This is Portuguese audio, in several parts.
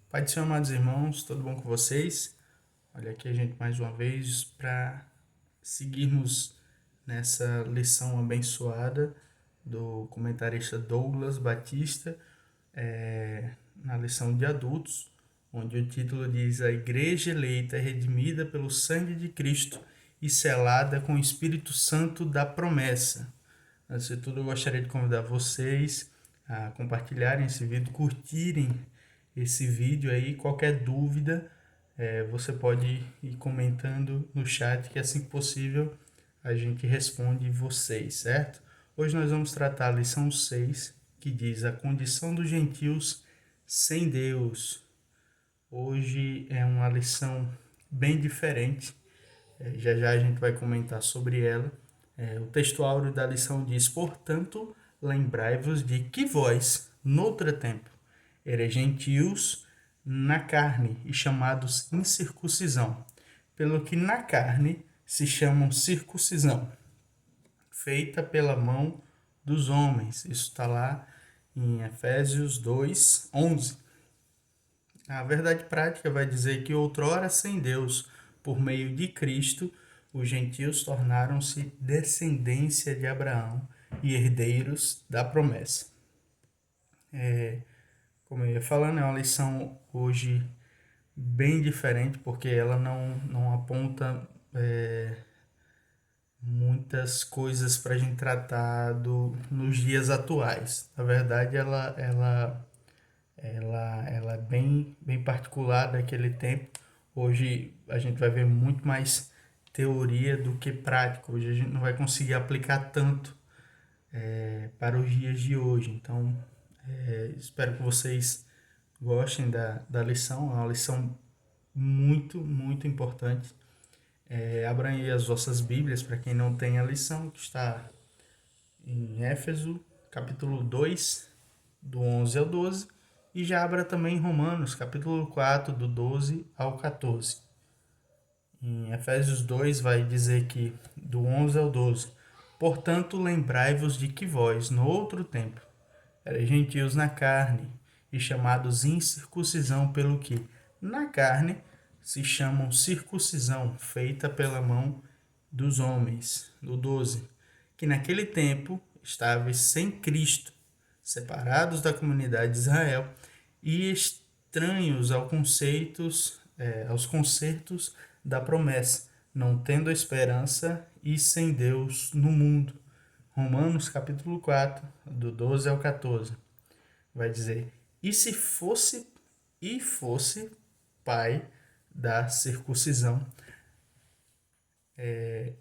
Pai do Senhor, amados irmãos, tudo bom com vocês? Olha aqui a gente mais uma vez para seguirmos nessa lição abençoada do comentarista Douglas Batista, na lição de adultos, onde o título diz: A Igreja eleita é redimida pelo sangue de Cristo e selada com o Espírito Santo da promessa. Antes de tudo, eu gostaria de convidar vocês a compartilharem esse vídeo, curtirem esse vídeo aí. Qualquer dúvida, você pode ir comentando no chat, que assim que possível a gente responde vocês, certo? Hoje nós vamos tratar a lição 6, que diz a condição dos gentios sem Deus. Hoje é uma lição bem diferente, já já a gente vai comentar sobre ela. O texto áureo da lição diz: Portanto, lembrai-vos de que vós, noutra tempo, eres gentios na carne e chamados incircuncisão, pelo que na carne se chamam circuncisão, feita pela mão dos homens. Isso está lá em Efésios 2, 11. A verdade prática vai dizer que outrora sem Deus, por meio de Cristo, os gentios tornaram-se descendência de Abraão e herdeiros da promessa. Como eu ia falando, é uma lição hoje bem diferente, porque ela não aponta muitas coisas para a gente tratar nos dias atuais. Na verdade, ela é bem particular daquele tempo. Hoje a gente vai ver muito mais teoria do que prática. Hoje a gente não vai conseguir aplicar tanto para os dias de hoje. Então, espero que vocês gostem da lição. É uma lição muito importante. Abram aí as vossas Bíblias, para quem não tem a lição, que está em Éfeso, capítulo 2, do 11 ao 12, e já abra também em Romanos, capítulo 4, do 12 ao 14. Em Efésios 2 vai dizer que, do 11 ao 12, Portanto, lembrai-vos de que vós, no outro tempo, erais gentios na carne, e chamados incircuncisão pelo que, na carne, se chamam circuncisão, feita pela mão dos homens. Do 12, que naquele tempo estáveis sem Cristo, separados da comunidade de Israel e estranhos aos concertos da promessa, não tendo esperança e sem Deus no mundo. Romanos capítulo 4, do 12 ao 14, vai dizer: fosse pai da circuncisão,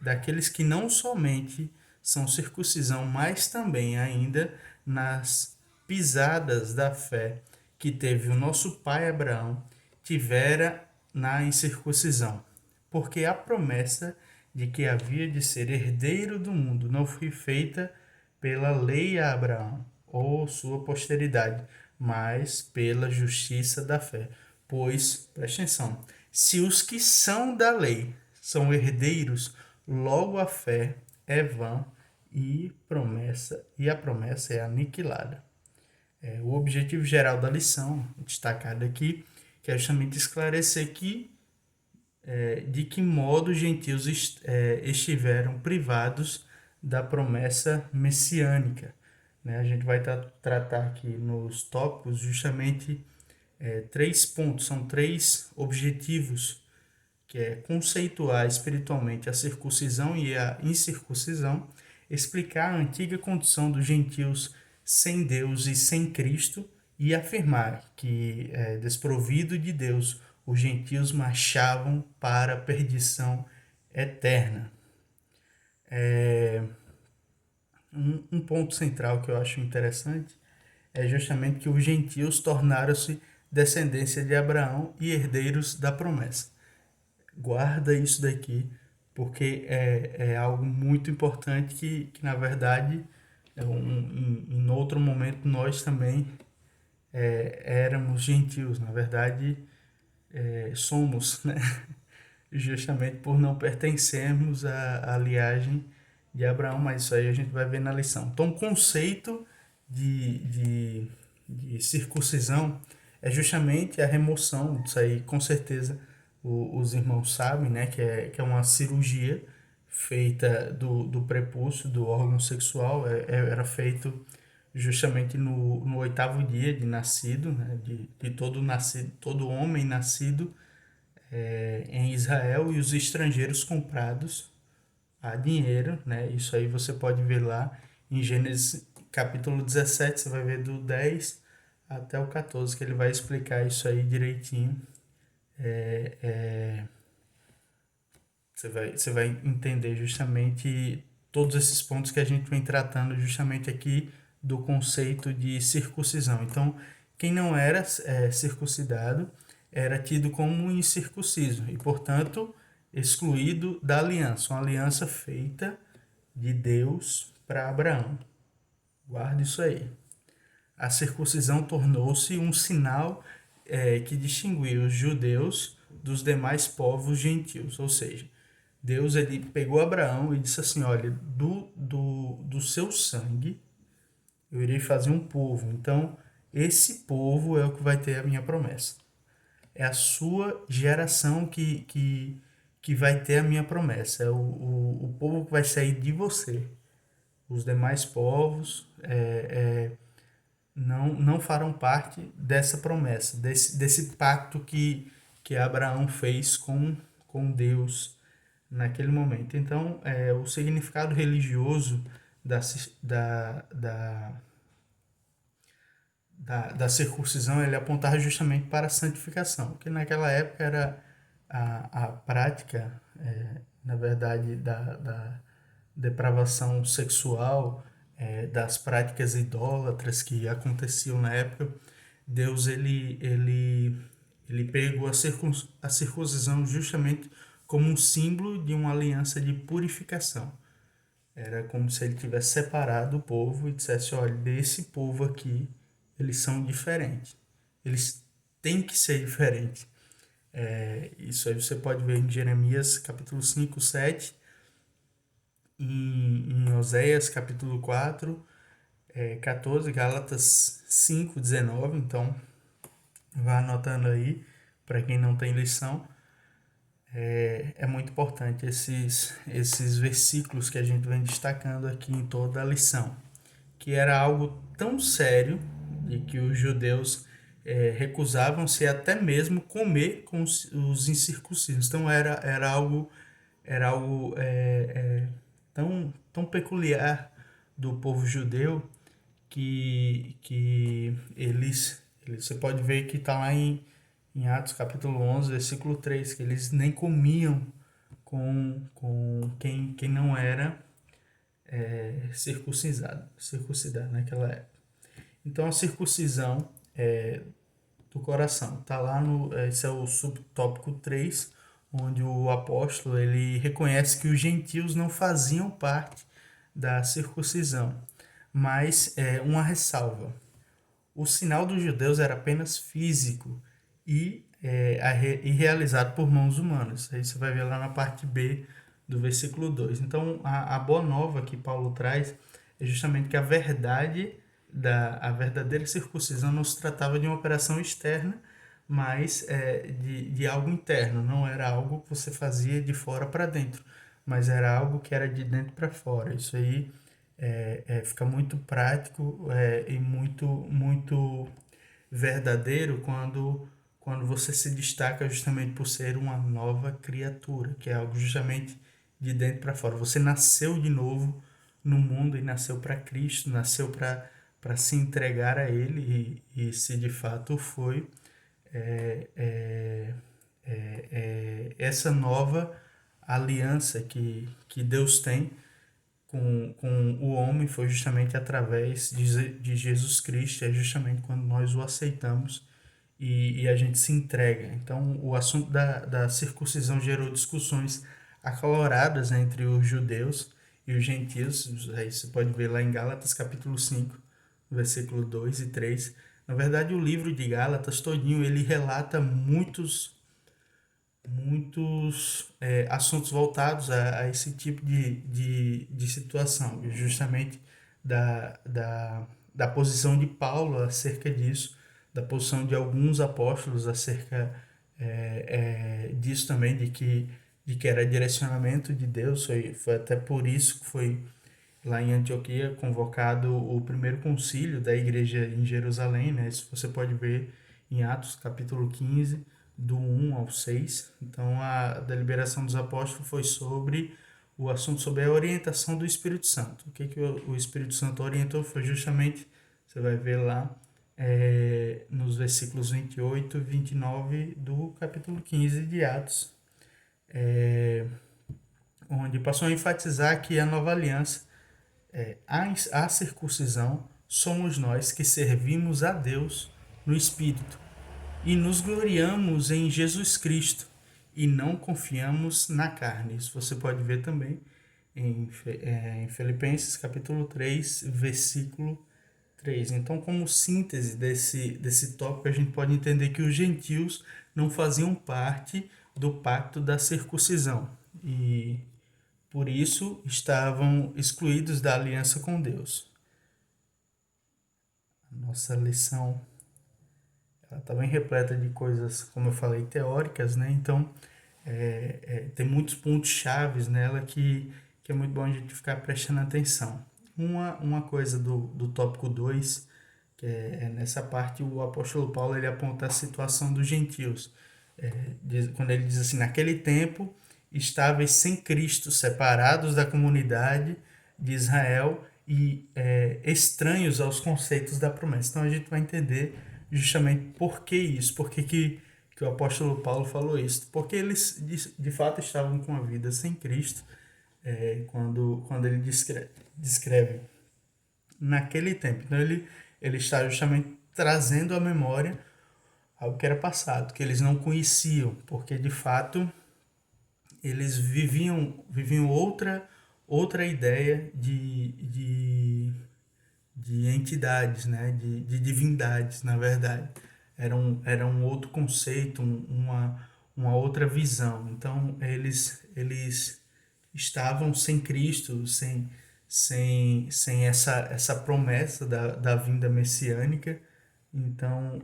daqueles que não somente são circuncisão, mas também ainda nas pisadas da fé que teve o nosso pai Abraão, tivera na incircuncisão, porque a promessa de que havia de ser herdeiro do mundo não foi feita pela lei a Abraão ou sua posteridade, mas pela justiça da fé. Pois, presta atenção, se os que são da lei são herdeiros, logo a fé é vã e a promessa é aniquilada. O objetivo geral da lição, destacado aqui, que é justamente esclarecer de que modo os gentios estiveram privados da promessa messiânica. A gente vai tratar aqui nos tópicos justamente 3 pontos, são 3 objetivos, que é conceituar espiritualmente a circuncisão e a incircuncisão, explicar a antiga condição dos gentios sem Deus e sem Cristo, e afirmar que, desprovido de Deus, os gentios marchavam para a perdição eterna. Um ponto central que eu acho interessante é justamente que os gentios tornaram-se descendência de Abraão e herdeiros da promessa. Guarda isso daqui, porque é algo muito importante que na verdade, em outro momento, nós também éramos gentios. Na verdade, somos, né? Justamente por não pertencermos à linhagem de Abraão, mas isso aí a gente vai ver na lição. Então, o conceito de circuncisão é justamente a remoção disso aí. Com certeza os irmãos sabem, né, que é uma cirurgia feita do prepúcio, do órgão sexual, era feito justamente no oitavo dia de nascido, né, de todo nascido, todo homem nascido em Israel, e os estrangeiros comprados a dinheiro, né? Isso aí você pode ver lá em Gênesis capítulo 17, você vai ver do 10 até o 14, que ele vai explicar isso aí direitinho. É, é, você vai entender justamente todos esses pontos que a gente vem tratando justamente aqui do conceito de circuncisão. Então, quem não era circuncidado era tido como incircunciso e, portanto, excluído da aliança, uma aliança feita de Deus para Abraão. Guarde isso aí. A circuncisão tornou-se um sinal que distinguia os judeus dos demais povos gentios, ou seja, Deus ele pegou Abraão e disse assim, olha, do seu sangue eu irei fazer um povo, então esse povo é o que vai ter a minha promessa. É a sua geração que vai ter a minha promessa, é o povo que vai sair de você. Os demais povos não farão parte dessa promessa, desse pacto que Abraão fez com Deus naquele momento. Então, o significado religioso da, da, da, da circuncisão ele apontava justamente para a santificação, que naquela época era a prática, na verdade, da depravação sexual, das práticas idólatras que aconteciam na época. Deus ele pegou a circuncisão justamente como um símbolo de uma aliança de purificação. Era como se ele tivesse separado o povo e dissesse, olha, desse povo aqui, eles são diferentes. Eles têm que ser diferentes. Isso aí você pode ver em Jeremias capítulo 5, 7, em Oséias capítulo 4, 14, Gálatas 5, 19. Então, vá anotando aí, para quem não tem lição. É muito importante esses versículos que a gente vem destacando aqui em toda a lição, que era algo tão sério de que os judeus recusavam-se até mesmo comer com os incircuncisos. Então era algo tão peculiar do povo judeu que você pode ver que está lá em Atos capítulo 11, versículo 3, que eles nem comiam com quem não era circuncidado naquela época. Então a circuncisão do coração está lá esse é o subtópico 3, onde o apóstolo ele reconhece que os gentios não faziam parte da circuncisão, mas uma ressalva. O sinal dos judeus era apenas físico e realizado por mãos humanas. Aí você vai ver lá na parte B do versículo 2. Então, a boa nova que Paulo traz é justamente que a verdadeira circuncisão não se tratava de uma operação externa, mas de algo interno. Não era algo que você fazia de fora para dentro, mas era algo que era de dentro para fora. Isso aí fica muito prático e muito verdadeiro quando você se destaca justamente por ser uma nova criatura, que é algo justamente de dentro para fora. Você nasceu de novo no mundo e nasceu para Cristo, nasceu para se entregar a Ele, e se de fato foi essa nova aliança que Deus tem com o homem foi justamente através de Jesus Cristo, é justamente quando nós o aceitamos e a gente se entrega. Então, o assunto da circuncisão gerou discussões acaloradas entre os judeus e os gentios. Aí você pode ver lá em Gálatas capítulo 5, versículo 2 e 3. Na verdade, o livro de Gálatas todinho, ele relata muitos assuntos voltados a esse tipo de situação, justamente da posição de Paulo acerca disso, da posição de alguns apóstolos acerca disso também, de que era direcionamento de Deus. Foi até por isso que foi lá em Antioquia convocado o primeiro concílio da igreja em Jerusalém, né? Isso você pode ver em Atos capítulo 15, do 1 ao 6. Então a deliberação dos apóstolos foi sobre o assunto, sobre a orientação do Espírito Santo. O que o Espírito Santo orientou foi justamente, você vai ver lá nos versículos 28 e 29 do capítulo 15 de Atos, onde passou a enfatizar que a nova aliança, a circuncisão, somos nós que servimos a Deus no Espírito e nos gloriamos em Jesus Cristo e não confiamos na carne. Isso você pode ver também em Filipenses capítulo 3, versículo 3. Então, como síntese desse tópico, a gente pode entender que os gentios não faziam parte do pacto da circuncisão e, por isso, estavam excluídos da aliança com Deus. A nossa lição está bem repleta de coisas, como eu falei, teóricas, né? Então, tem muitos pontos chaves nela que é muito bom a gente ficar prestando atenção. Uma coisa do tópico 2, que nessa parte o apóstolo Paulo ele aponta a situação dos gentios. Quando ele diz assim, naquele tempo estáveis sem Cristo, separados da comunidade de Israel e estranhos aos conceitos da promessa. Então a gente vai entender justamente por que isso, por que o apóstolo Paulo falou isso. Porque eles de fato estavam com a vida sem Cristo, quando ele descreve naquele tempo. Então ele está justamente trazendo à memória algo que era passado, que eles não conheciam, porque de fato eles viviam outra ideia de entidades, né? de divindades, na verdade. Era um outro conceito, uma outra visão. Então eles estavam sem Cristo, sem essa promessa da vinda messiânica. Então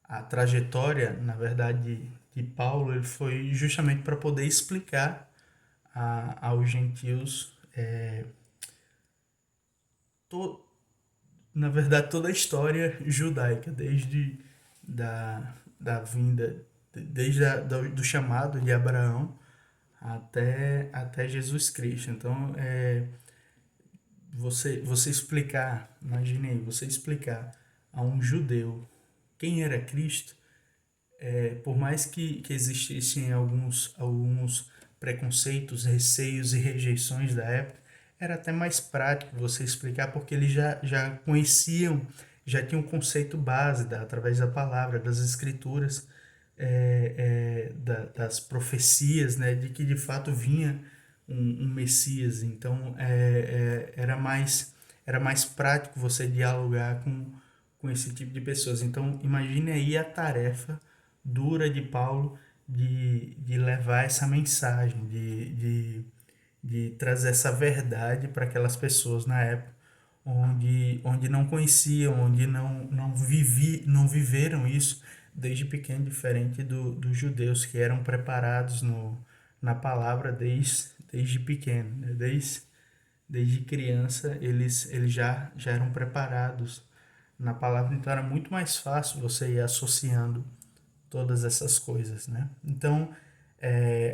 a trajetória, na verdade, de Paulo, ele foi justamente para poder explicar aos gentios, na verdade, toda a história judaica, desde da vinda, do chamado de Abraão até Jesus Cristo. Então, você explicar, imagine aí, você explicar a um judeu quem era Cristo, por mais que existissem alguns preconceitos, receios e rejeições da época, era até mais prático você explicar, porque eles já conheciam, já tinham um conceito base através da palavra, das escrituras, das profecias, né, de que de fato vinha um Messias. Então era mais prático você dialogar com esse tipo de pessoas. Então imagine aí a tarefa dura de Paulo de levar essa mensagem, de trazer essa verdade para aquelas pessoas na época onde não conheciam, onde não viveram isso desde pequeno, diferente dos judeus que eram preparados na palavra desde pequeno, né? Desde criança eles já eram preparados na palavra, então era muito mais fácil você ir associando todas essas coisas, né? Então,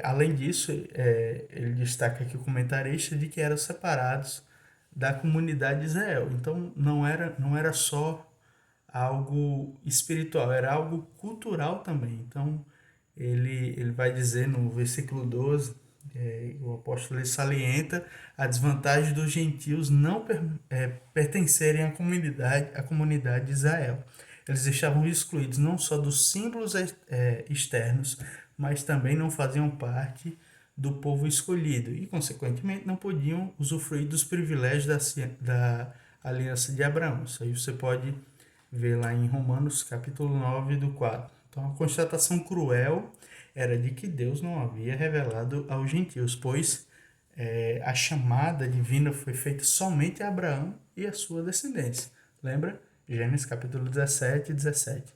além disso, ele destaca aqui o comentarista de que eram separados da comunidade de Israel. Então, não era só algo espiritual, era algo cultural também. Então, ele vai dizer no versículo 12, o apóstolo ele salienta a desvantagem dos gentios não pertencerem à comunidade de Israel. Eles estavam excluídos não só dos símbolos externos, mas também não faziam parte do povo escolhido e, consequentemente, não podiam usufruir dos privilégios da aliança de Abraão. Isso aí você pode ver lá em Romanos capítulo 9, do 4. Então, a constatação cruel era de que Deus não havia revelado aos gentios, pois a chamada divina foi feita somente a Abraão e a sua descendência. Lembra? Gênesis capítulo 17 e 17.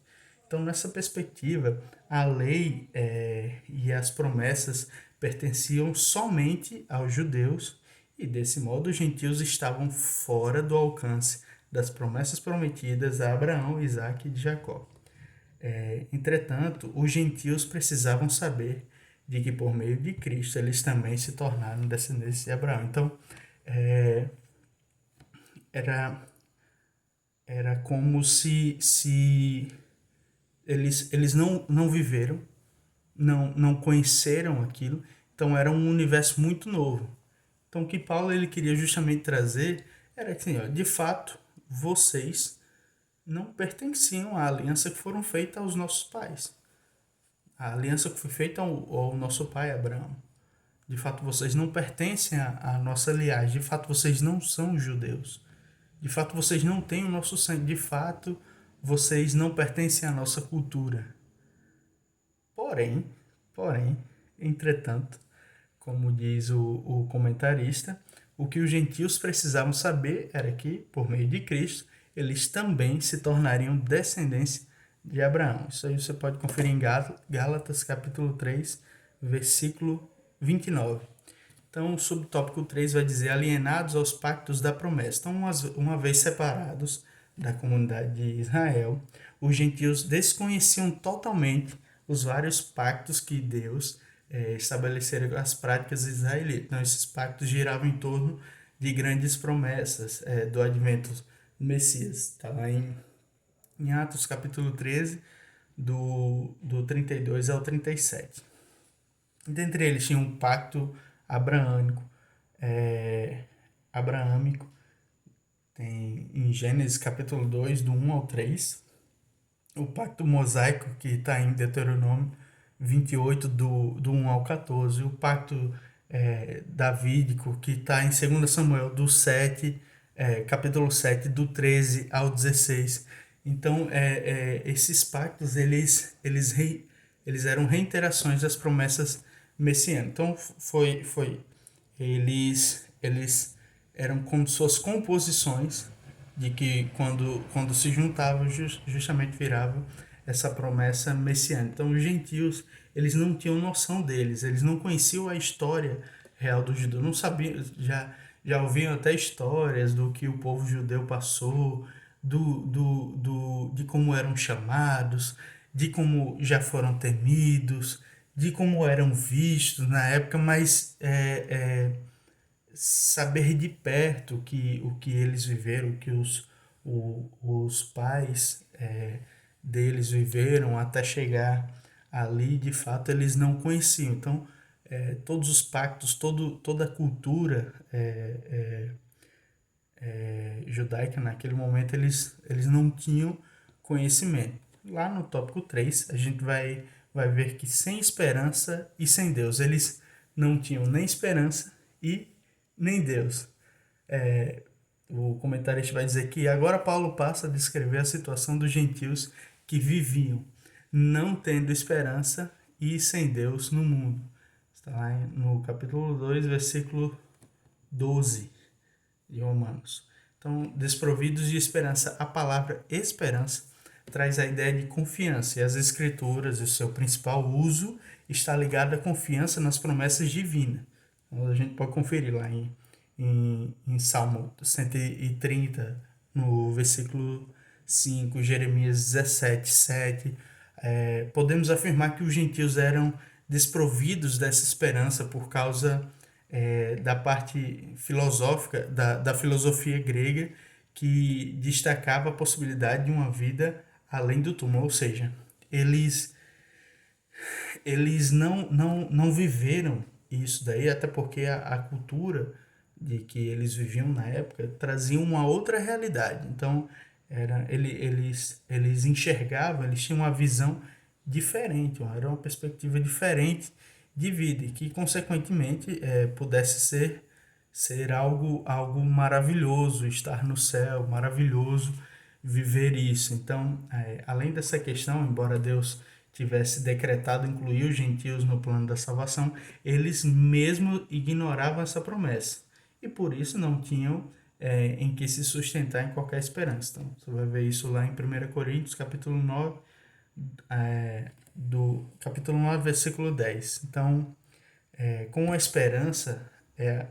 Então, nessa perspectiva, a lei e as promessas pertenciam somente aos judeus e, desse modo, os gentios estavam fora do alcance das promessas prometidas a Abraão, Isaque e Jacó. Entretanto, os gentios precisavam saber de que por meio de Cristo eles também se tornaram descendentes de Abraão. Então, era como se eles não viveram, não conheceram aquilo, então era um universo muito novo. Então, o que Paulo ele queria justamente trazer era que, assim, ó, de fato, vocês não pertenciam à aliança que foram feitas aos nossos pais. A aliança que foi feita ao nosso pai Abraão. De fato, vocês não pertencem à nossa linhagem. De fato, vocês não são judeus. De fato, vocês não têm o nosso sangue. De fato, vocês não pertencem à nossa cultura. Porém, entretanto, como diz o comentarista, o que os gentios precisavam saber era que, por meio de Cristo, eles também se tornariam descendência de Abraão. Isso aí você pode conferir em Gálatas capítulo 3, versículo 29. Então, o subtópico 3 vai dizer alienados aos pactos da promessa. Então, uma vez separados da comunidade de Israel, os gentios desconheciam totalmente os vários pactos que Deus estabeleceram com as práticas israelitas. Então, esses pactos giravam em torno de grandes promessas do advento do Messias. Está lá em Atos capítulo 13, do 32 ao 37. Dentre eles tinha um pacto abraâmico, tem em Gênesis capítulo 2, do 1 ao 3, o pacto mosaico, que está em Deuteronômio 28, do 1 ao 14, o pacto davídico, que está em 2 Samuel, do 7, capítulo 7, do 13 ao 16. Então, esses pactos, eles eram reiterações das promessas messiânicas. Então, eles eram como suas composições de que quando se juntavam justamente virava essa promessa messiânica. Então os gentios, eles não tinham noção deles, eles não conheciam a história real do judeu, não sabiam, já ouviam até histórias do que o povo judeu passou, de como eram chamados, de como já foram temidos, de como eram vistos na época, mas saber de perto o que eles viveram, o que os pais deles viveram até chegar ali, de fato, eles não conheciam. Então, todos os pactos, toda a cultura judaica naquele momento, eles não tinham conhecimento. Lá no tópico 3, a gente vai ver que sem esperança e sem Deus, eles não tinham nem esperança e nem Deus. O comentarista vai dizer que agora Paulo passa a descrever a situação dos gentios que viviam não tendo esperança e sem Deus no mundo. Está lá no capítulo 2, versículo 12 de Romanos. Então, desprovidos de esperança, a palavra esperança traz a ideia de confiança, e as escrituras, o seu principal uso está ligado à confiança nas promessas divinas. Então, a gente pode conferir lá em Salmo 130, no versículo 5, Jeremias 17, 7, podemos afirmar que os gentios eram desprovidos dessa esperança por causa da parte filosófica, da filosofia grega, que destacava a possibilidade de uma vida além do túmulo, ou seja, eles não viveram isso daí, até porque a cultura de que eles viviam na época trazia uma outra realidade. Então, eles enxergavam, eles tinham uma visão diferente, era uma perspectiva diferente de vida, e que, consequentemente, pudesse ser algo maravilhoso, estar no céu, maravilhoso viver isso. Então, além dessa questão, embora Deus tivesse decretado incluir os gentios no plano da salvação, eles mesmo ignoravam essa promessa e por isso não tinham em que se sustentar em qualquer esperança. Então, você vai ver isso lá em 1 Coríntios, capítulo 9, do capítulo 9, versículo 10. Então, como a esperança é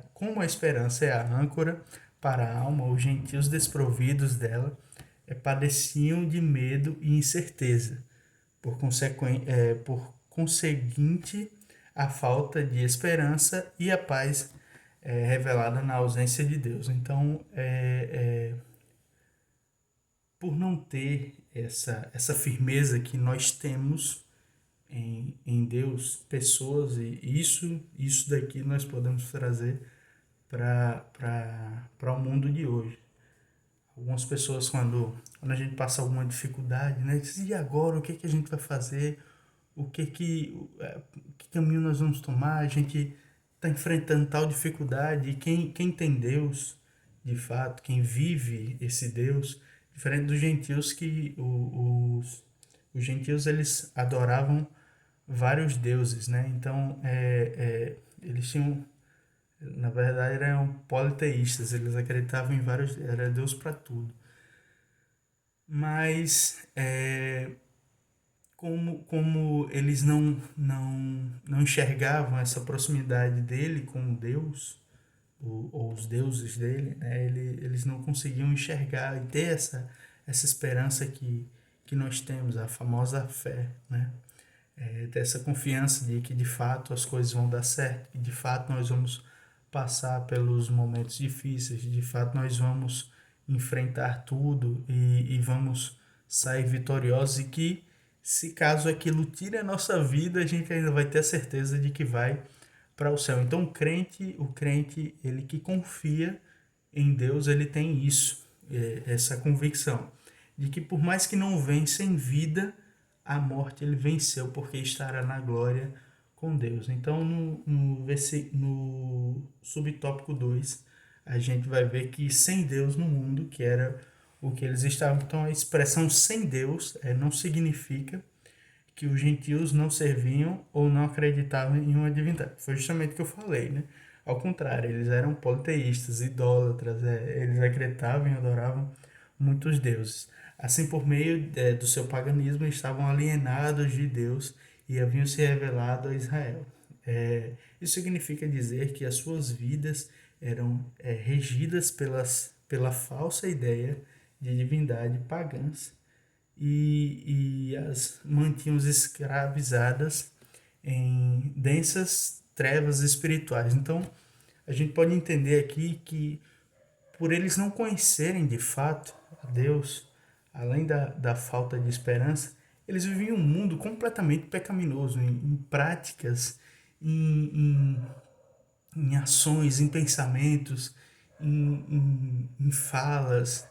a âncora para a alma, os gentios desprovidos dela padeciam de medo e incerteza. Por conseguinte, a falta de esperança e a paz revelada na ausência de Deus. Então, por não ter essa firmeza que nós temos em Deus, pessoas, e isso daqui nós podemos trazer para o mundo de hoje. Algumas pessoas, quando a gente passa alguma dificuldade, né, dizem, e agora, o que a gente vai fazer? Que caminho nós vamos tomar? A gente está enfrentando tal dificuldade, e quem tem Deus, de fato, quem vive esse Deus, diferente dos gentios, que os gentios, eles adoravam vários deuses, né? Então, eles tinham, na verdade, eram politeístas, eles acreditavam em vários, era Deus para tudo. Mas, como eles não enxergavam essa proximidade dele com Deus, ou os deuses dele, né? Eles não conseguiam enxergar e ter essa esperança que nós temos, a famosa fé, né? Ter essa confiança de que de fato as coisas vão dar certo, que de fato nós vamos passar pelos momentos difíceis, de fato nós vamos enfrentar tudo e vamos sair vitoriosos, e que, se caso aquilo tire a nossa vida, a gente ainda vai ter a certeza de que vai para o céu. Então o crente, ele que confia em Deus, ele tem isso, essa convicção de que por mais que não vença em vida, a morte ele venceu, porque estará na glória com Deus. Então, no subtópico 2, a gente vai ver que sem Deus no mundo, que era o que eles estavam. Então, a expressão sem Deus não significa que os gentios não serviam ou não acreditavam em uma divindade. Foi justamente o que eu falei, né? Ao contrário, eles eram politeístas, idólatras, eles acreditavam e adoravam muitos deuses. Assim, por meio do seu paganismo, estavam alienados de Deus e haviam se revelado a Israel. Isso significa dizer que as suas vidas eram regidas pela falsa ideia de divindade pagãs, e as mantinham escravizadas em densas trevas espirituais. Então, a gente pode entender aqui que, por eles não conhecerem de fato a Deus, além da falta de esperança, eles viviam um mundo completamente pecaminoso, em práticas, em, em ações, em pensamentos, em falas,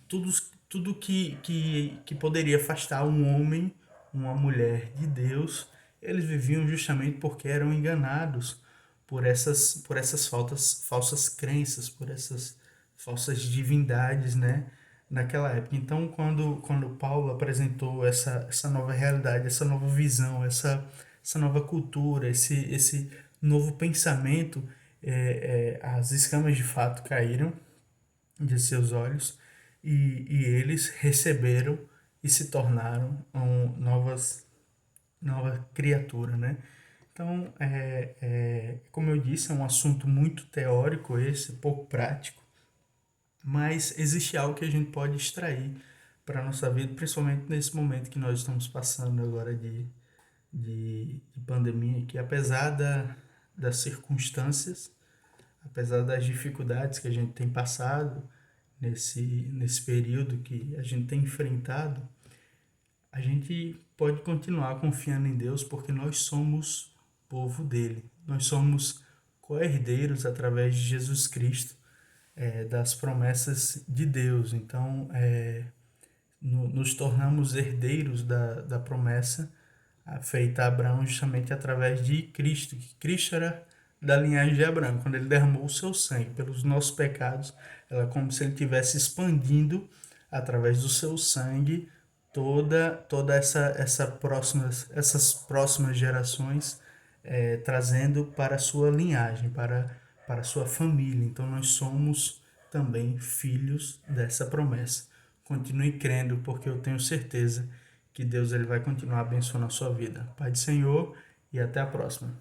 tudo, tudo que poderia afastar um homem, uma mulher de Deus. Eles viviam justamente porque eram enganados por essas falsas crenças, por essas falsas divindades, né, naquela época. Então, quando Paulo apresentou essa nova realidade, essa nova visão, essa nova cultura, esse novo pensamento, as escamas de fato caíram de seus olhos, e eles receberam e se tornaram nova criatura, né? Então, como eu disse, é um assunto muito teórico esse, pouco prático, mas existe algo que a gente pode extrair para a nossa vida, principalmente nesse momento que nós estamos passando agora de pandemia, que apesar das circunstâncias, apesar das dificuldades que a gente tem passado nesse período que a gente tem enfrentado, a gente pode continuar confiando em Deus, porque nós somos povo dele. Nós somos co-herdeiros através de Jesus Cristo, das promessas de Deus. Então, nos tornamos herdeiros da promessa feita a Abraão justamente através de Cristo, que Cristo era da linhagem de Abraão. Quando ele derramou o seu sangue pelos nossos pecados, era como se ele estivesse expandindo através do seu sangue toda essas próximas gerações, trazendo para a sua linhagem, para a sua família. Então nós somos também filhos dessa promessa. Continue crendo, porque eu tenho certeza que Deus ele vai continuar abençoando a sua vida. Pai do Senhor e até a próxima.